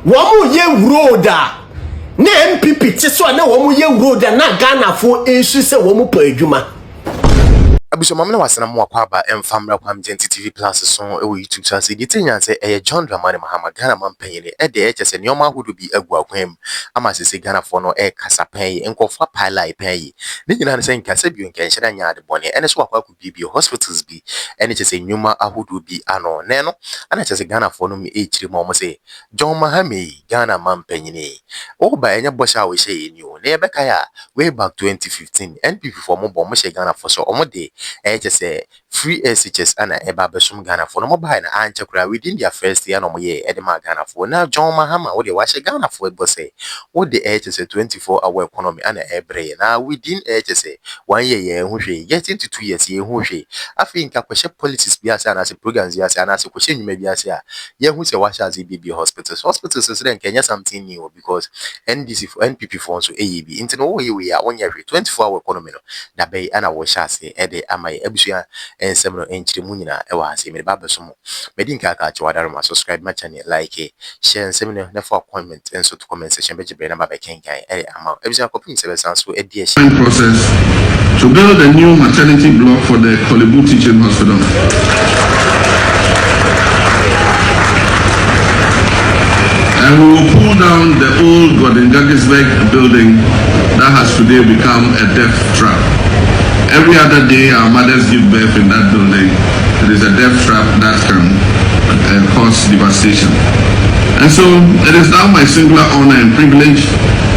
Womu ye roda. Na MPP tiso na womu ye roda na Ghana fo ensu se womu pa adwuma. Abuso mamna wasana mo akwaba emfamra kwam TV Plus so e YouTube channel se gitinya se e John Dramani Mahama Ghana mampanyene e de echese nyoma hodo bi agu akwam ama se Ghana fo no e kasa pan enkofa pala pan yi ne nyina se nkasa bi nkenhyira nya de bone ene so akwa ku bi hospitals bi ene chese nyoma ahodo bi ano ne no ana chese Ghana fo no mi e chiri mo se John Mahama Ghana mampanyene o ba enya bosha we she ni o ne e beka ya way back 2015 NPP for mo bo mo she Ghana fo so o mo de just free SHS and eba besum Ghana for no mobile na anche kura within their first year no mo ye edema Ghana for now John Mahama what they wash Ghana for go say what the HS 24-hour economy and ebre na within HS 1 year ye hu hwe getting to 2 years ye hu hwe afi nka kwehye politics biasa na se programs biasa na se kwehye nyuma biasa ye hu se wash as BB hospitals is then Kenya something new because NDC for NPP for so AEB into no we are 1 year 24-hour economy no da be ana wash as ede amai abusua ensem no enchire mu nyina e wa ase me baba so mo medi nka aka achi wadaro ma subscribe ma channel like share ensem no na for comment enso to comment section beje be na baba kenkan e ama abusua kopin se be san so e die process to build a new maternity block for the Kolebu Teaching Hospital. And we will pull down the old Gordon Gaggisberg building that has today become a death trap. Every other day our mothers give birth in that building. It is a death trap that can cause devastation. And so it is now my singular honor and privilege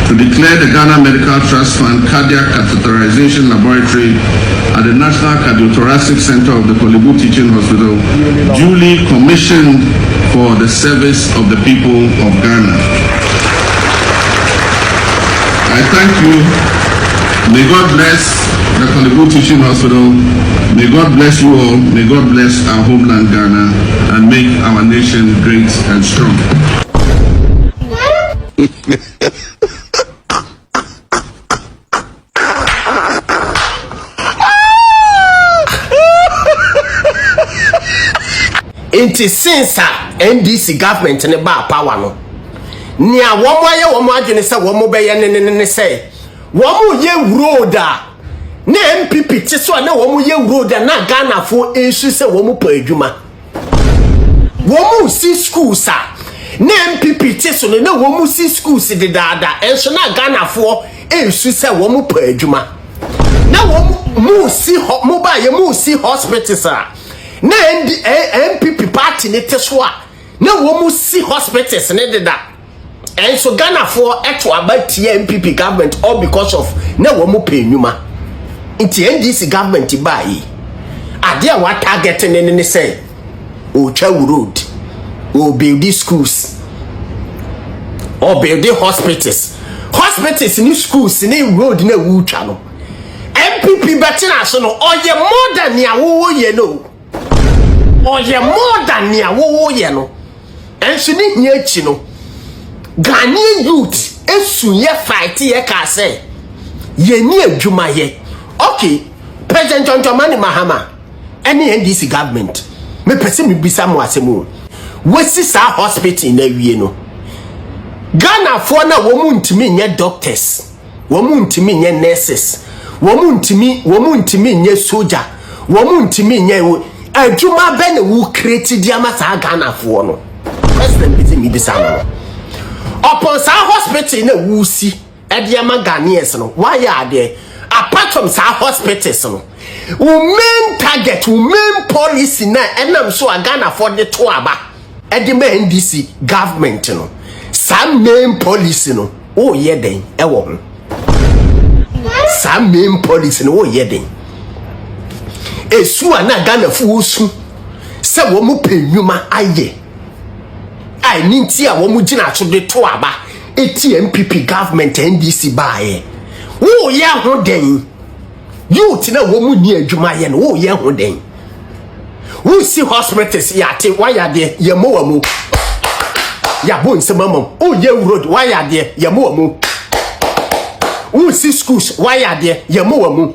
to declare the Ghana Medical Trust Fund Cardiac Catheterization Laboratory at the National Cardiothoracic Center of the Kolebu Teaching Hospital duly commissioned for the service of the people of Ghana. I thank you. May God bless the Kolebu Teaching Hospital. May God bless you all. May God bless our homeland Ghana and make our nation great and strong. Inti since NDC government ne ba power no nia womo aye womo adwene se womo be ye ne se womo ye roda na MPP ti so na womo ye roda na Ghana fo ensu se womo pa adwuma womo si schools na MPP ti so na womo si schools de dada enso na Ghana fo ensu se womo pa adwuma na womo mu si mo ba ye mu si hospitals na MPP party ne teswa na womu si hospitals ne deda and so Ghana for eto about MPP government all because of na womu pay nyuma nti NDC government bai ade a what target ne say o chawu road o build schools o build hospitals ni schools ni road na wu twa no MPP betina so no oye more than ya wo ye no oye more than ya wo ye no enso ni hia chi no Ghanaian youth esu ye fight ye ka say ye ni adwuma ye okay President John Dramani Mahama any NDC government me pese me bisa mo asemu wesi sa hospital na wie no Ghana for na wo mu ntimi nye doctors wo mu ntimi nye nurses wo mu ntimi nye soldier wo mu ntimi nye adwuma be na wu create dia ma sa Ghana for no president bi mi bisa no upon sa hospital na wu si e dia ma Ghanaians no why are there apart from sa hospitals no main target main policy na enam so Ghana for the to aba e di NDC government no some main policy no oh ye den e wo ho some main policy no oh ye den esu ana Ghana fu osu se wo mu penwuma aye ai ninti a wo mu gina so de to aba eti MPP government NDC baaye wo ye ho den youth na wo mu ni adwuma ye no wo ye ho den wo si hospitals ya te waya de ye mo wa mu ya bo nsemamam o ye road waya de ye mo wa mu wo si schools waya de ye mo wa mu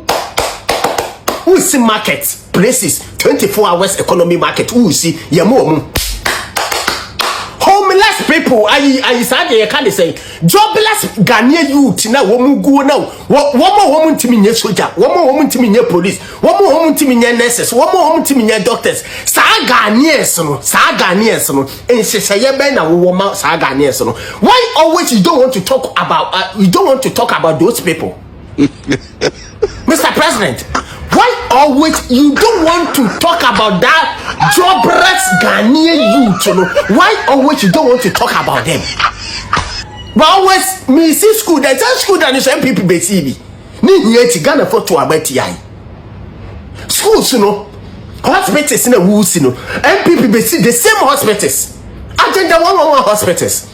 who see market places 24 hours economy market who see yamu homeless people people I said they can say jobless Ghanaian youth na woman go now woman ntimi nye soldier woman ntimi nye police woman ntimi nye nurses woman ntimi nye doctors sa Ghanaians no enseseye be na woman sa Ghanaians no. Why always you don't want to talk about those people? Mr. President, why always you don't want to talk about that jobless Ghanaian youth? You know? Why always you don't want to talk about them? But always me see school that school that is MPP BCB. Ni yeti Ghana for to abeti ai. Schools, you know, hospitals in the woods, you know, MPP BCB the same hospitals. Agenda 111 hospitals.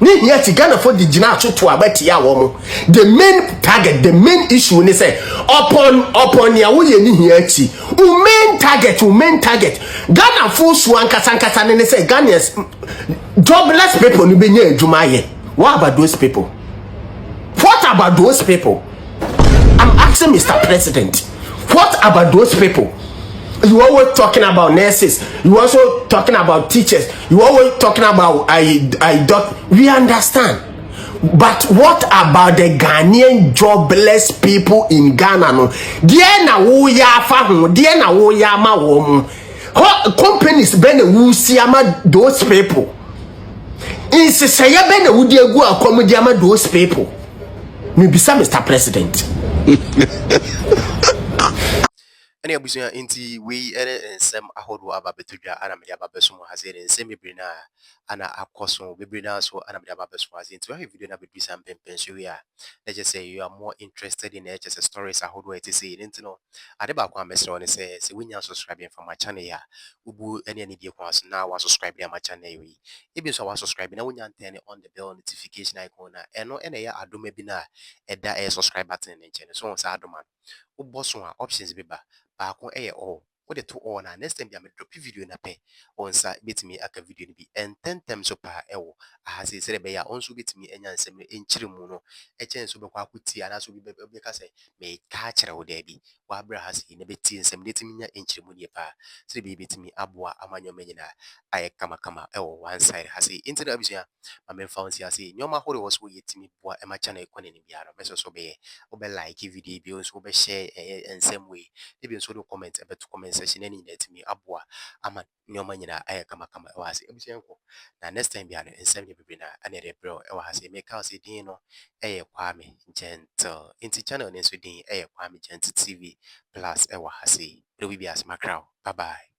Ni yeti Ghana for the Gina to abeti ya womo. The main target, the main issue ni say upon ya wo ye ni yeti. Main target. Ghana for swan kasankasa ni say Ghanaians jobless people ni benye adwuma ye. What about those people? What about those people? I'm asking Mr. President. What about those people? You always talking about nurses. You also talking about teachers. You always talking about we understand. But what about the Ghanaian jobless people in Ghana? No, dear na wo ya fa ho, dear na wo ya ma wo. Companies ben who see ama those people. Is say ben who dey go accommodate ama those people. Me bisa Mr. President. Any abusia inti we ensem ahodo aba betudwa ana me aba beso mo hase ensem bebre na ana akoso bebre na so ana me aba beso hase inti we video na bedu sam pempenso we a let's just say you are more interested in HS stories ahodo it say inti no ade ba kwa mesre one say we nya subscribe from my channel ya ubu any die kwa so na wa subscribe ya my channel we e bi so wa subscribe na wonya turn on the bell notification icon na eno ene ya adoma bi na eda subscribe button nche so sa adoma uboso a options bi ba baako all what the two on next time I drop video na pe on sa betimi aka video ni bi and 10 times so pa ewo ahase sere be ya on so betimi enya nsem enchire mu no eche nso be kwa akuti ana so be ka say me ka kire wo da bi wa bra hase ne beti nsem detimi nya enchire mu ne pa sere be betimi aboa amanyo menyina aye kama ewo one side hase internet abusua ma me found si hase nyoma hore wo so yetimi boa e ma channel ikone ni biara me so be obe like video bi on so be share nsem we ebi nso do comment ebe to comment section any net me aboa ama nyoma nyina aye kama wase ebusenko na next time bia no nsem ne bibi na ane de bro e wa hase make out din no Kwame Gentle inti channel ne so din Kwame Gentle TV plus e wa hase do we be as macro bye bye.